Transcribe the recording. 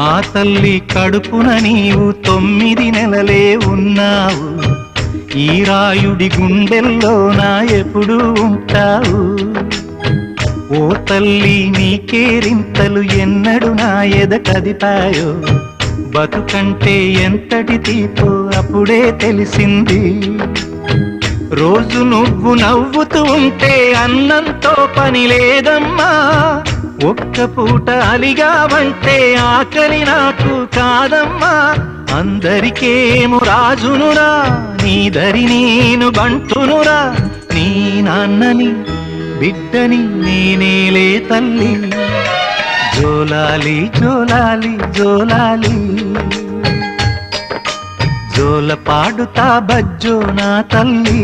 ఆ తల్లి కడుపున నీవు 9 నెలలే ఉన్నావు. ఈ రాయుడి గుండెల్లోన ఎప్పుడు ఉంటావు. ఓ తల్లి నీ కేరింతలు ఎన్నడు నా ఎద కదిపాయో. బతుకంటే ఎంతటి తీపో అప్పుడే తెలిసింది. రోజు నువ్వు నవ్వుతూ ఉంటే అన్నంతో పని లేదమ్మా. ఒక్క పూట అలిగావంటే ఆకలి నాకు కాదమ్మా. అందరికేమో రాజునురా, నీ దరి నేను బంటునురా. నీ నాన్నని బిడ్డని నేనేలే తల్లి. జోలాలి జోలాలి జోలాలి, జోల పాడుతా బజ్జో నా తల్లి.